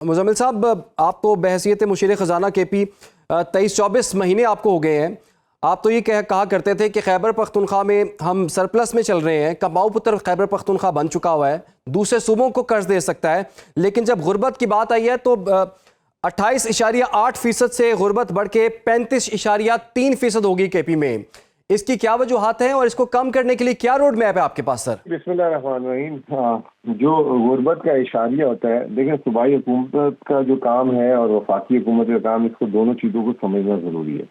मुज़म्मिल साहब, आप तो बहैसियत मुशीर ख़जाना KP 23-24 महीने आपको हो गए हैं। आप तो ये कहा करते थे कि खैबर पख्तूनख्वा में हम सरप्लस में चल रहे हैं, कमाऊ पुत्र खैबर पख्तूनख्वा बन चुका हुआ है, दूसरे सूबों को कर्ज दे सकता है। लेकिन जब गुर्बत की बात आई है तो 28.8% से गुर्बत बढ़ के 35.3% होगी KP में। इसकी क्या वजूहात हैं और इसको कम करने के लिए क्या रोड मैप है आपके पास सर? बिस्मिल्लाहिर्रहमानिर्रहीम। जो गुर्बत का इशारिया होता है, देखिए सूबाई हुकूमत का जो काम है और वफाकी हुकूमत का काम, इसको दोनों चीज़ों को समझना ज़रूरी है।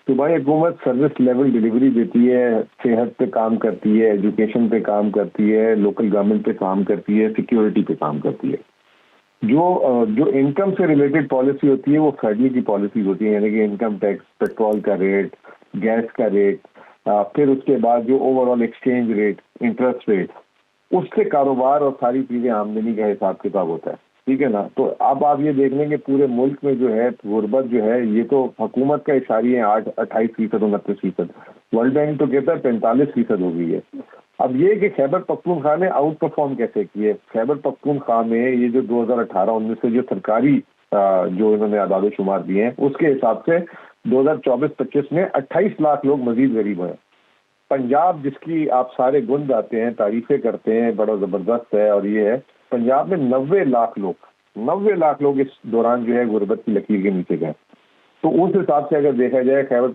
सूबाई हुकूमत सर्विस लेवल डिलीवरी देती है, सेहत पे काम करती है, एजुकेशन पे काम करती है, लोकल गवर्नमेंट पे काम करती है, सिक्योरिटी पे काम करती है। जो इनकम से रिलेटेड पॉलिसी होती है वो फेडरल की पॉलिसी होती है, यानी कि इनकम टैक्स, पेट्रोल का रेट, गैस का रेट, फिर उसके बाद जो overall exchange rate, interest rate, उससे कारोबार और सारी चीजें आमदनी का हिसाब किताब होता है। ठीक है ना। तो अब आप ये देख लें कि पूरे मुल्क में जो है गुर्बत जो है, ये तो हुकूमत का इशारी है 28%, 29%। वर्ल्ड बैंक तो कहता है 45% हो गई है। अब ये कि खैबर पख्तूनख्वा ने आउट परफॉर्म कैसे किए। खैबर पख्तूनख्वा में ये जो 2018-19 से जो सरकारी जो इन्होंने आदाद-ओ-शुमार दिए हैं, उसके हिसाब से 2024-25 में 28 लाख लोग मजीद गरीब हैं। पंजाब, जिसकी आप सारे गुण गाते हैं, तारीफें करते हैं, बड़ा जबरदस्त है, और ये है पंजाब में 90 लाख लोग इस दौरान जो है गुर्बत की लकीर के नीचे गए। तो उस हिसाब से अगर देखा जाए, खैबर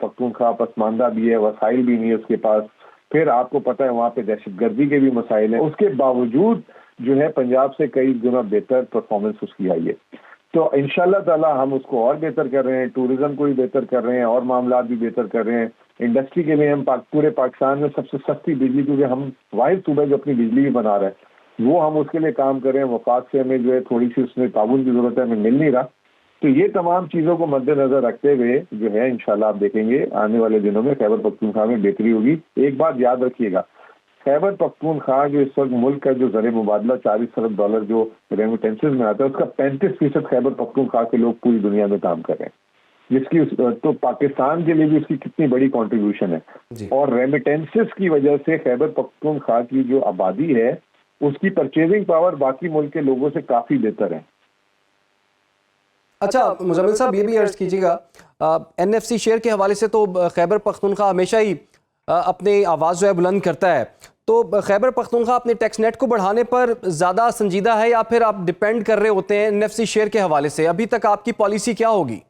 पख्तूनख्वा पसमानदा भी है, वसाइल भी नहीं है उसके पास, फिर आपको पता है वहाँ पे दहशतगर्दी के भी मसाइल हैं, उसके बावजूद जो है पंजाब से कई गुना बेहतर परफॉर्मेंस उसकी आई है। तो इंशाल्लाह ताला हम उसको और बेहतर कर रहे हैं, टूरिज्म को भी बेहतर कर रहे हैं, और मामला भी बेहतर कर रहे हैं। इंडस्ट्री के लिए हम पूरे पाकिस्तान में सबसे सस्ती बिजली, क्योंकि हम वाहिद सूबा जो अपनी बिजली भी बना रहे हैं, वो हम उसके लिए काम कर रहे हैं। वफाक से हमें जो है थोड़ी सी उसमें ताउन की जरूरत है, हमें मिल नहीं रहा। तो ये तमाम चीज़ों को मद्देनजर रखते हुए जो है इंशाल्लाह आप देखेंगे आने वाले दिनों में खैबर पख्तूनख्वा में बेहतरी होगी। एक बात याद रखिएगा, खैबर पख्तूनख्वा जो इस वक्त मुल्क का जो ज़र मुबादला $40 अरब जो रेमिटेंसेज में आता है, उसका 35% खैबर पख्तूनख्वा के लोग पूरी दुनिया में काम कर रहे हैं, जिसकी तो पाकिस्तान के लिए भी उसकी कितनी बड़ी कॉन्ट्रीब्यूशन है। और रेमिटेंसेज की वजह से खैबर पख्तूनख्वा की जो आबादी है, उसकी परचेजिंग पावर बाकी मुल्क के लोगों से काफ़ी बेहतर है। अच्छा मुज़म्मिल साहब, ये भी अर्ज कीजिएगा, NFC शेयर के हवाले से तो खैबर पख्तूनख्वा हमेशा ही अपनी आवाज़ जो है बुलंद करता है। तो खैबर पख्तूनख्वा अपने टैक्स नेट को बढ़ाने पर ज़्यादा संजीदा है, या फिर आप डिपेंड कर रहे होते हैं NFC शेयर के हवाले से? अभी तक आपकी पॉलिसी क्या होगी?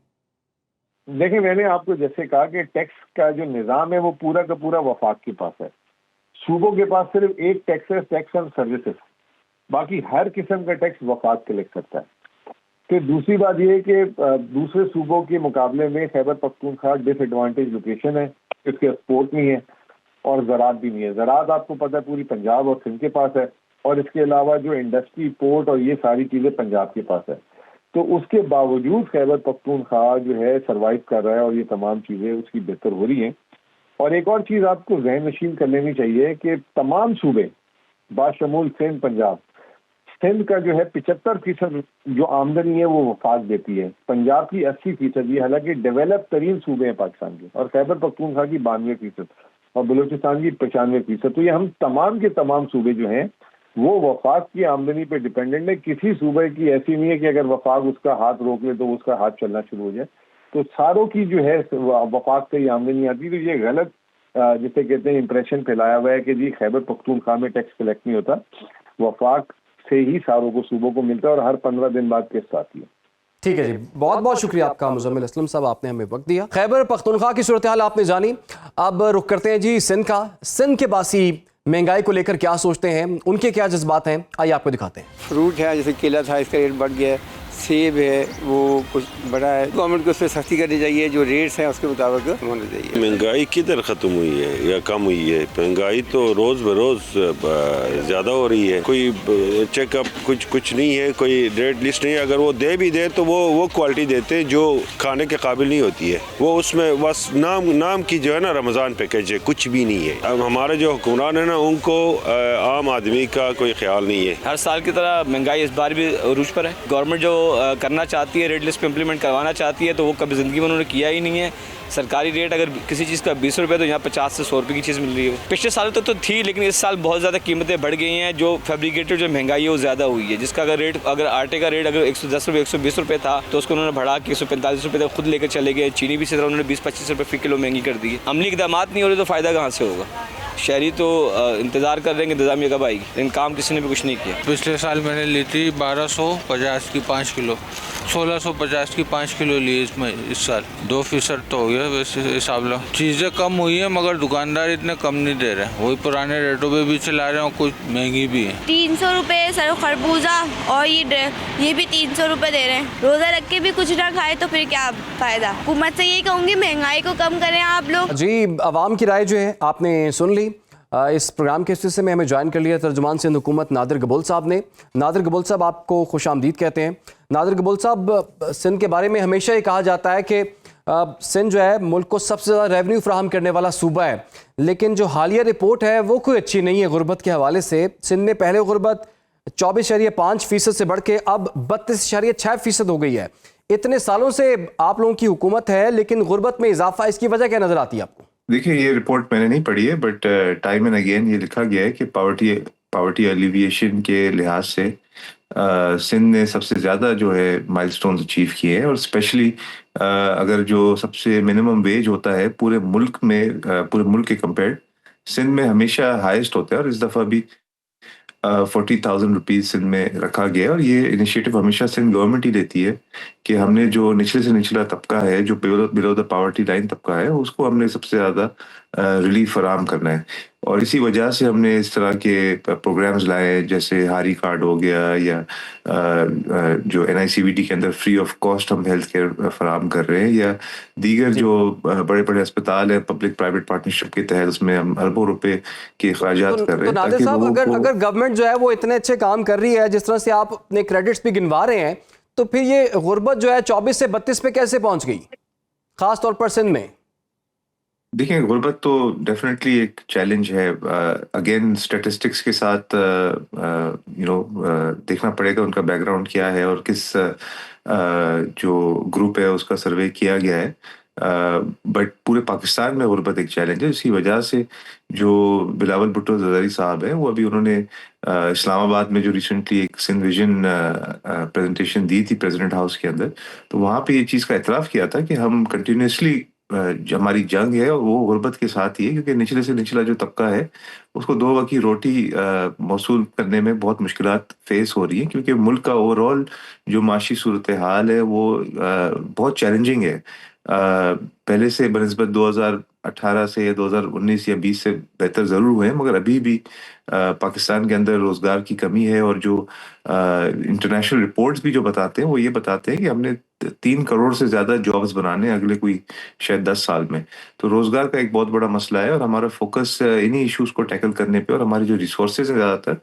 देखिए, मैंने आपको जैसे कहा कि टैक्स का जो निज़ाम है वो पूरा का पूरा वफाक के पास है। सूबों के पास सिर्फ एक टैक्स है, टैक्स ऑन सर्विसेज। बाकी हर किस्म का टैक्स वफाक कलेक्ट करता है। फिर दूसरी बात यह है कि दूसरे सूबों के मुकाबले में खैबर पख्तूनख्वा डिसएडवांटेज लोकेशन है, इसके स्पोर्ट नहीं है और ज़राअत भी नहीं है। ज़राअत आपको पता है पूरी पंजाब और सिंध के पास है, और इसके अलावा जो इंडस्ट्री, पोर्ट और ये सारी चीज़ें पंजाब के पास है। तो उसके बावजूद खैबर पख्तूनख्वा जो है सर्वाइव कर रहा है, और ये तमाम चीज़ें उसकी बेहतर हो रही हैं। और एक और चीज़ आपको ज़हन नशीन कर लेनी चाहिए कि तमाम सूबे बाशमूल सिंध, पंजाब, सिंध का जो है 75% जो आमदनी है वो वफाक देती है, पंजाब की 80%, ये हालांकि डेवलप तरीन सूबे हैं पाकिस्तान के, और खैबर पख्तूनख्वा की 92% और बलूचिस्तान की 95%। तो ये हम तमाम के तमाम सूबे जो हैं वो वफाक की आमदनी पे डिपेंडेंट है। किसी सूबे की ऐसी नहीं है कि अगर वफाक उसका हाथ रोक ले तो उसका हाथ चलना शुरू हो जाए। तो सारों की जो है वफाक से ही आमदनी आती है। तो ये गलत जिसे कहते हैं इंप्रेशन फैलाया हुआ है कि जी खैबर पख्तूनख्वा में टैक्स कलेक्ट नहीं होता, वफाक से ही सारों को सूबों को मिलता है, और हर 15 दिन बाद किस्त आती है। ठीक है जी, बहुत बहुत शुक्रिया आपका मुज़म्मिल असलम साहब, आपने हमें वक्त दिया। खैबर पख्तूनख्वा की सूरत हाल आपने जानी। अब रुख करते हैं जी सिंध का। सिंध के बासी महंगाई को लेकर क्या सोचते हैं, उनके क्या जज्बात हैं, आइए आपको दिखाते हैं। फ्रूट है, जैसे केला था, इसका रेट बढ़ गया है। सेब है, वो कुछ बड़ा है। गवर्नमेंट को उस पर सख्ती करनी चाहिए, जो रेट्स हैं उसके मुताबिक होना चाहिए। महंगाई किधर ख़त्म हुई है या कम हुई है? महंगाई तो रोज़ बरोज़ ज़्यादा हो रही है। कोई चेकअप कुछ नहीं है, कोई रेट लिस्ट नहीं है। अगर वो दे भी दे तो वो क्वालिटी देते हैं जो खाने के काबिल नहीं होती है। वो उसमें बस नाम की जो है ना रमज़ान पैकेज है, कुछ भी नहीं है। अब हमारे जो हुक्मरान है ना, उनको आम आदमी का कोई ख्याल नहीं है। हर साल की तरह महंगाई इस बार भी अरूज पर है। गवर्नमेंट जो करना चाहती है, रेट लिस्ट पे इम्प्लीमेंट करवाना चाहती है, तो वो कभी ज़िंदगी में उन्होंने किया ही नहीं है। सरकारी रेट अगर किसी चीज़ का 20 रुपये तो यहाँ 50 से 100 रुपये की चीज़ मिल रही है। पिछले सालों तक तो थी, लेकिन इस साल बहुत ज़्यादा कीमतें बढ़ गई हैं। जो फैब्रिकेटेड जो महंगाई है वो ज़्यादा हुई है, जिसका अगर आटे का रेट अगर 110 रुपये 120 रुपये था, तो उसको उन्होंने बढ़ा के 145 रुपये तक खुद लेकर चले गए। चीनी भी इसी तरह उन्होंने 20-25 रुपये फी किलो महंगी कर दी है। अमली इकदाम नहीं हो रहे तो फ़ायदा कहाँ से होगा? शहरी तो इंतज़ार कर रहे हैं कि इंतज़ामिया कब आएगी, लेकिन काम किसी ने भी कुछ नहीं किया। पिछले साल मैंने ली थी 1250 की 5 किलो, 1650 की 5 किलो ली इसमें। इस साल 2% तो हो गया वैसे हिसाब लो। चीज़ें कम हुई हैं मगर दुकानदार इतने कम नहीं दे रहे हैं, वही पुराने रेटों पे भी चला रहे हैं और कुछ महंगी भी है। 300 रुपये सर खरबूजा, और ये भी 300 रुपये दे रहे हैं। रोज़ा रख के भी कुछ ना खाए तो फिर क्या फ़ायदा? हुकूमत से यही कहूँगी महंगाई को कम करें आप लोग। जी, आवाम की राय जो है आपने सुन ली। इस प्रोग्राम के सिलसिले में हमें ज्वाइन कर लिया तर्जुमान सिंध हुकूमत नादिर गबोल साहब ने। नादिर गबोल साहब, आपको खुशामदीद कहते हैं। नादिर गबोल साहब, सिंध के बारे में हमेशा ही कहा जाता है कि सिंध जो है मुल्क को सबसे ज़्यादा रेवेन्यू फ्राहम करने वाला सूबा है, लेकिन जो हालिया रिपोर्ट है वो कोई अच्छी नहीं है गुर्बत के हवाले से। सिंध में पहले गुर्बत 24.5% से बढ़ के अब 32.6% हो गई है। इतने सालों से आप लोगों की हुकूमत है, लेकिन गुर्बत में इजाफा, इसकी वजह क्या नज़र आती है आपको? देखिए, ये रिपोर्ट मैंने नहीं पढ़ी है, बट टाइम एंड अगेन ये लिखा गया है कि पावर्टी एलिविएशन के लिहाज से सिंध ने सबसे ज़्यादा जो है माइलस्टोन्स अचीव किए हैं। और स्पेशली अगर जो सबसे मिनिमम वेज होता है पूरे मुल्क के कंपेयर, सिंध में हमेशा हाईएस्ट होता है। और इस दफ़ा भी 40,000 रुपीज़ सिंध में रखा गया है। और ये इनिशिएटिव हमेशा सिंध गवर्नमेंट ही लेती है कि हमने जो निचले से निचला तबका है, जो बिलो द पावर्टी लाइन तबका है, उसको हमने सबसे ज़्यादा रिलीफ फराहम करना है। और इसी वजह से हमने इस तरह के प्रोग्राम्स लाए, जैसे हारी कार्ड हो गया, या जो NICVT के अंदर फ्री ऑफ कॉस्ट हम हेल्थ केयर फराहम कर रहे हैं, या दीगर जो बड़े बड़े अस्पताल है पब्लिक प्राइवेट पार्टनरशिप के तहत, उसमें हम अरबों रुपए के अखराजात कर रहे हैं। नादिर साहब, अगर गवर्नमेंट जो है वो इतने अच्छे काम कर रही है, जिस तरह से आप अपने क्रेडिट्स भी गिनवा रहे हैं, तो फिर ये गुर्बत जो है 24 से 32 पे कैसे पहुंच गई, खास तौर पर सिंध में? देखिए, गुर्बत तो डेफिनेटली एक चैलेंज है। अगेन स्टैटिस्टिक्स के साथ देखना पड़ेगा उनका बैकग्राउंड क्या है और किस जो ग्रुप है उसका सर्वे किया गया है। बट पूरे पाकिस्तान में गुर्बत एक चैलेंज है। इसी वजह से जो बिलावल भुट्टो ज़रदारी साहब हैं, वो अभी उन्होंने इस्लामाबाद में जो रिसेंटली एक सिंध विजन प्रेजेंटेशन दी थी प्रेसिडेंट हाउस के अंदर, तो वहाँ पे ये चीज़ का एतराफ़ किया था कि हम कंटिन्यूसली जो हमारी जंग है वो गुर्बत के साथ ही है, क्योंकि निचले से निचला जो तबका है उसको 2 वक्त की रोटी मौसूल करने में बहुत मुश्किलात फेस हो रही है, क्योंकि मुल्क का ओवरऑल जो माशी सूरत हाल है वो बहुत चैलेंजिंग है। पहले से बनिस्बत 2018 से या 2019 या 20 से बेहतर ज़रूर हुए हैं, मगर अभी भी पाकिस्तान के अंदर रोज़गार की कमी है। और जो इंटरनेशनल रिपोर्ट्स भी जो बताते हैं वो ये बताते हैं कि हमने 3 करोड़ से ज़्यादा जॉब्स बनाने अगले कोई शायद 10 साल में। तो रोज़गार का एक बहुत बड़ा मसला है और हमारा फोकस इन्हीं इश्यूज़ को टैकल करने पे, और हमारे जो रिसोर्सेज हैं ज़्यादातर